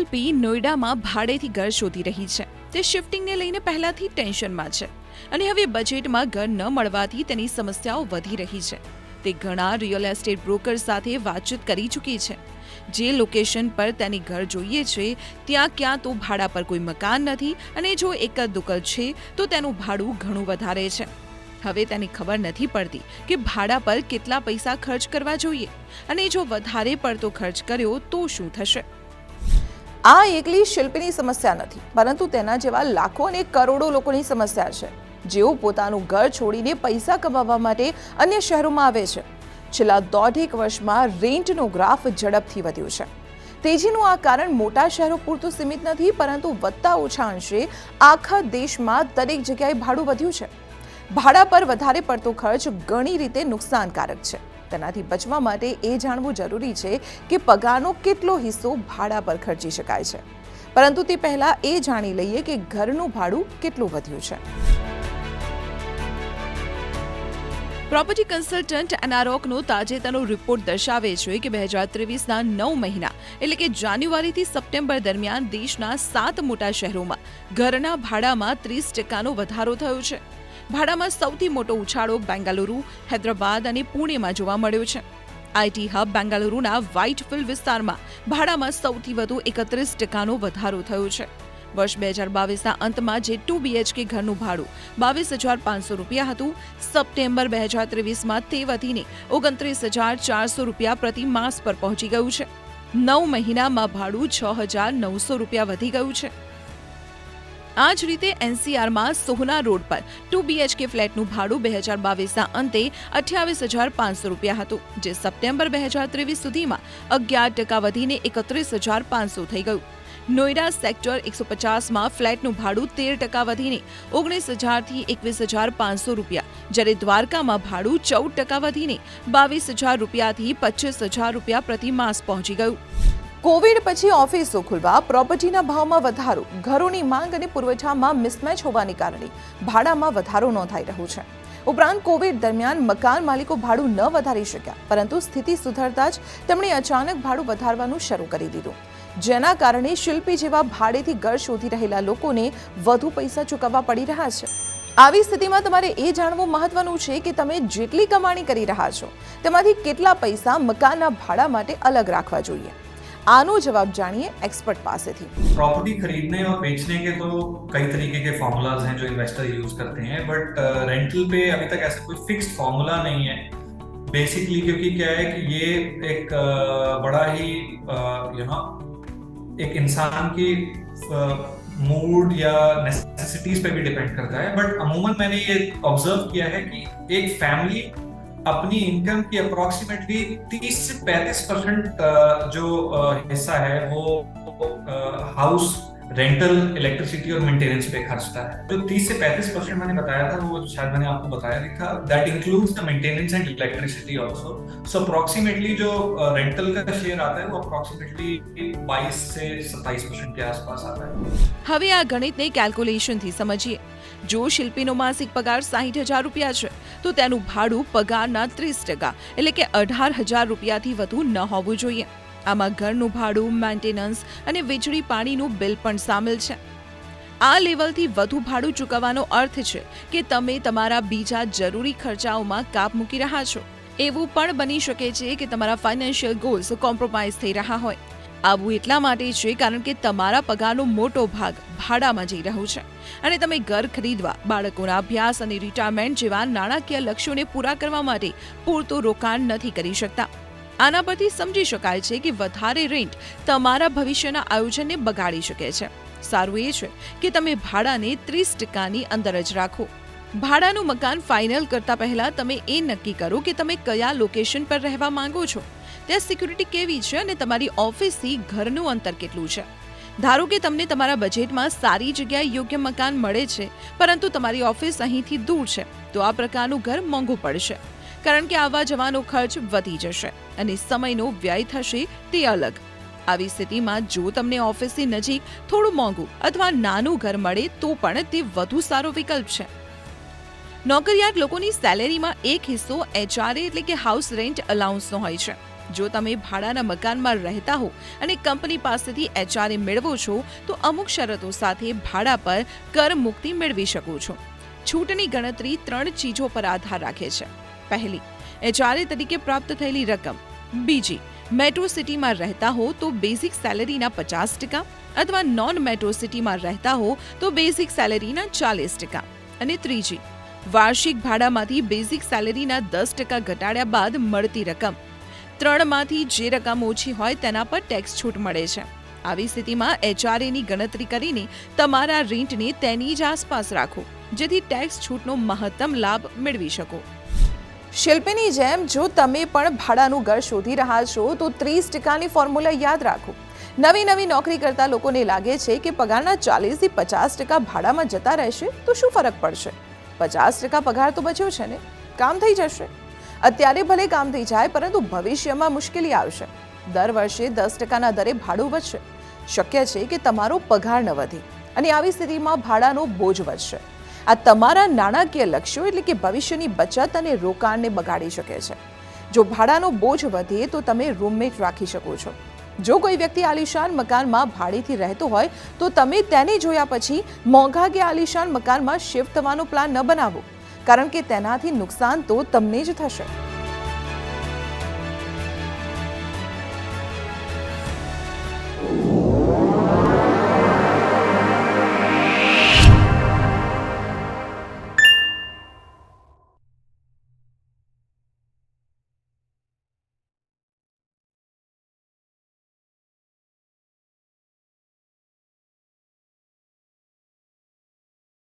શિલ્પી નોઈડામાં ભાડેથી ઘર શોધી રહી છે. તે શિફ્ટિંગને લઈને પહેલાથી ટેન્શનમાં છે અને હવે બજેટમાં ઘર ન મળવાથી તેની સમસ્યાઓ વધી રહી છે. તે ઘણા રિયલ એસ્ટેટ બ્રોકર સાથે વાતચીત કરી ચૂકી છે. જે લોકેશન પર તેની ઘર જોઈએ છે ત્યાં ક્યાં તો ભાડા પર કોઈ મકાન નથી અને જો એક જ દુકાન છે તો તેનું ભાડું ઘણું વધારે છે. હવે તેની ખબર નથી પડતી કે ભાડા પર કેટલા પૈસા ખર્ચ કરવા જોઈએ અને જો વધારે પડતો ખર્ચ કર્યો તો શું થશે. આ એકલી શિલ્પીની સમસ્યા નથી, પરંતુ તેના જેવા લાખો અને કરોડો લોકોની સમસ્યા છે, જેઓ પોતાનું ઘર છોડીને પૈસા કમાવા માટે અન્ય શહેરોમાં આવે છે. છેલ્લા 1.5 વર્ષમાં રેન્ટનો ગ્રાફ ઝડપથી વધ્યો છે. તેજીનું આ કારણ મોટા શહેરો પૂરતું સીમિત નથી, પરંતુ વધતા ઓછા અંશે આખા દેશમાં દરેક જગ્યાએ ભાડું વધ્યું છે. ભાડા પર વધારે પડતો ખર્ચ ઘણી રીતે નુકસાનકારક છે. તેનાથી બચવા માટે એ જાણવું જરૂરી છે કે પગારનો કેટલો હિસ્સો ભાડા પર ખર્ચી શકાય છે. પરંતુ તે પહેલા એ જાણી લઈએ કે ઘરનું ભાડું કેટલું વધ્યું છે. પ્રોપર્ટી કન્સલ્ટન્ટ એનારોકનો તાજેતરનો રિપોર્ટ દર્શાવે છે કે 2023ના 9 મહિના એટલે કે જાન્યુઆરીથી સપ્ટેમ્બર દરમિયાન દેશના 7 મોટા શહેરોમાં ઘરના ભાડામાં 30% વધારો થયો છે. ભાડામાં સૌથી મોટો ઉછાળો બેંગાલુરુ, હૈદરાબાદ અને પુણેમાં જોવા મળ્યો છે. આઈટી હબ બેંગાલુરુના વ્હાઇટફિલ્ડ વિસ્તારમાં ભાડામાં સૌથી વધુ 31% વધારો થયો છે. વર્ષ 2022ના અંતમાં જે 2 BHK ઘરનું ભાડું ₹22,500 હતું, સપ્ટેમ્બર 2023માં તે વધીને ₹29,400 પ્રતિ માસ પર પહોંચી ગયું છે. 9 મહિનામાં ભાડું ₹6,900 વધી ગયું છે. આ જ રીતે એનસીઆરમાં સોહના રોડ પર 2 BHK ફ્લેટનું ભાડું 2022ના અંતે ₹28,500 હતું, જે સપ્ટેમ્બર 2023 સુધીમાં 11% વધીને ₹31,500 થઈ ગયું. નોઈડા સેક્ટર 150માં ફ્લેટનું ભાડું 13% વધીને 19,000થી ₹21,500, જ્યારે દ્વારકામાં ભાડું 14% વધીને ₹22,000થી ₹25,000 પ્રતિ માસ પહોંચી ગયું. કોવિડ પછી ઓફિસો ખુલવા, પ્રોપર્ટીના ભાવમાં વધારો, ઘરોની માંગ અને પુરવઠામાં મિસમેચ હોવાને કારણે ભાડામાં વધારો નોંધાઈ રહ્યો છે. ઉપરાંત કોવિડ દરમિયાન મકાન માલિકો ભાડું ન વધારી શક્યા, પરંતુ સ્થિતિ સુધરતા જ તેમણે અચાનક ભાડું વધારવાનું શરૂ કરી દીધું, જેના કારણે શિલ્પી જેવા ભાડેથી ઘર શોધી રહેલા લોકોને વધુ પૈસા ચૂકવવા પડી રહ્યા છે. આવી સ્થિતિમાં તમારે એ જાણવું મહત્વનું છે કે તમે જેટલી કમાણી કરી રહ્યા છો તેમાંથી કેટલા પૈસા મકાનના ભાડા માટે અલગ રાખવા જોઈએ. आनो जवाब जानिए एक्सपर्ट पास से थी. प्रॉपर्टी खरीदने और बेचने के तो कई तरीके के फॉर्मूलाज हैं जो इन्वेस्टर यूज करते हैं, बट रेंटल पे अभी तक ऐसा कोई फिक्स्ड फॉर्मूला नहीं है. बेसिकली क्योंकि क्या है कि ये एक बड़ा ही एक इंसान की मूड या नेसेसिटीज पे भी डिपेंड करता है. बट अमूमन मैंने ये ऑब्जर्व किया है कि एक फैमिली अपनी इनकम की अप्रोक्सीमेटली 30 से 35% जो हिस्सा है वो हाउस रेंटल, इलेक्ट्रिसिटी और मेंटेनेंस पे खर्चता है. जो 30 से 35% मैंने बताया था वो शायद मैंने आपको बताया भी था, that includes the maintenance and electricity also. So approximately जो रेंटल का शेयर आता है वो अप्रोक्सीमेटली 22 से 27% के आसपास आता है. હવે આ ગણિતને કેલ્ક્યુલેશનથી સમજીએ. જો શિલ્પીનો માસિક પગાર ₹60,000 છે તો તેનું ભાડું પગારના 30% એટલે કે ₹18,000થી વધુ ન હોવું જોઈએ. આમાં ઘરનું ભાડું, મેન્ટેનન્સ અને વીજળી પાણીનું બિલ પણ સામેલ છે. આ લેવલથી વધુ ભાડું ચૂકવવાનો અર્થ છે કે તમે તમારા બીજા જરૂરી ખર્ચાઓમાં કાપ મૂકી રહ્યા છો. એવું પણ બની શકે છે કે તમારા ફાઇનાન્શિયલ ગોલ્સ કોમ્પ્રોમાઇઝ થઈ રહ્યા હોય. આવું એટલા માટે છે કારણ કે તમારા પગારનો મોટો ભાગ ભાડામાં જઈ રહ્યો છે અને તમે ઘર ખરીદવા, બાળકોના અભ્યાસ અને રિટાયરમેન્ટ જેવા નાણાકીય લક્ષ્યોને પૂરા કરવા માટે પૂરતું રોકાણ નથી કરી શકતા. આના પરથી સમજી શકાય છે કે વધારે રેન્ટ તમારા ભવિષ્યના આયોજનને બગાડી શકે છે. સારું એ છે કે તમે ભાડાને 30%ની અંદર જ રાખો. ભાડાનું મકાન ફાઇનલ કરતા પહેલા તમે એ નક્કી કરો કે તમે કયા લોકેશન પર રહેવા માંગો છો, ત્યાં સિક્યુરિટી કેવી છે અને તમારી ઓફિસથી ઘરનું અંતર કેટલું છે. ધારો કે તમને તમારા બજેટમાં સારી જગ્યાએ યોગ્ય મકાન મળે છે, પરંતુ તમારી ઓફિસ અહીંથી દૂર છે, તો આ પ્રકારનું ઘર મોંઘું પડશે, કારણ કે આવવા જવાનો ખર્ચ વધી જશે અને સમયનો વ્યય થશે તે અલગ. આવી સ્થિતિમાં જો તમને ઓફિસથી નજીક થોડું મોંઘું અથવા નાનું ઘર મળે તો પણ તે વધુ સારો વિકલ્પ છે. નોકરિયાત લોકોની સેલેરીમાં એક હિસ્સો HRA એટલે કે હાઉસ રેન્ટ અલાઉન્સનો હોય છે. જો તમે ભાડાના મકાનમાં રહેતા હો અને કંપની પાસેથી HRA મેળવો છો તો અમુક શરતો સાથે ભાડા પર કર મુક્તિ મેળવી શકો છો. છૂટની ગણતરી 3 ચીજો પર આધાર રાખે છે. પહેલી, HRA તરીકે પ્રાપ્ત થયેલી રકમ. બીજી, મેટ્રો સિટીમાં રહેતા હો તો બેઝિક સેલેરીના 50% અથવા નોન મેટ્રો સિટીમાં રહેતા હો તો બેઝિક સેલેરીના 40%. અને ત્રીજી, વાર્ષિક ભાડામાંથી બેઝિક સેલેરીના 10% ઘટાડ્યા બાદ મળતી રકમ. 3માંથી જે રકમ ઓછી હોય તેના પર ટેક્સ છૂટ મળે છે. આવી સ્થિતિમાં HRAની ગણતરી કરીને તમારા રેન્ટને તેની જ આસપાસ રાખો, જેથી ટેક્સ છૂટનો મહત્તમ લાભ મેળવી શકો. શિલ્પીની જેમ જો તમે પણ ભાડાનું ઘર શોધી રહ્યા છો તો 30%ની ફોર્મ્યુલા યાદ રાખો. નવી નોકરી કરતા લોકોને લાગે છે કે પગારના 40થી 50% ભાડામાં જતા રહેશે તો શું ફરક પડશે? 50% પગાર તો બચ્યો છે ને, કામ થઈ જશે. અત્યારે ભલે કામ થઈ જાય, પરંતુ ભવિષ્યમાં મુશ્કેલી આવશે. દર વર્ષે 10%ના દરે ભાડું વધશે. શક્ય છે કે તમારો પગાર ન વધે અને આવી સ્થિતિમાં ભાડાનો બોજ વધશે. આ તમારા નાણાકીય લક્ષ્યો એટલે કે ભવિષ્યની બચત અને રોકાણને બગાડી શકે છે. જો ભાડાનો બોજ વધે તો તમે રૂમમેટ રાખી શકો છો. જો કોઈ વ્યક્તિ આલિશાન મકાનમાં ભાડેથી રહેતો હોય તો તમે તેને જોયા પછી મોંઘા કે આલિશાન મકાનમાં શિફ્ટ થવાનો પ્લાન ન બનાવો, કારણ કે તેનાથી નુકસાન તો તમને જ થશે.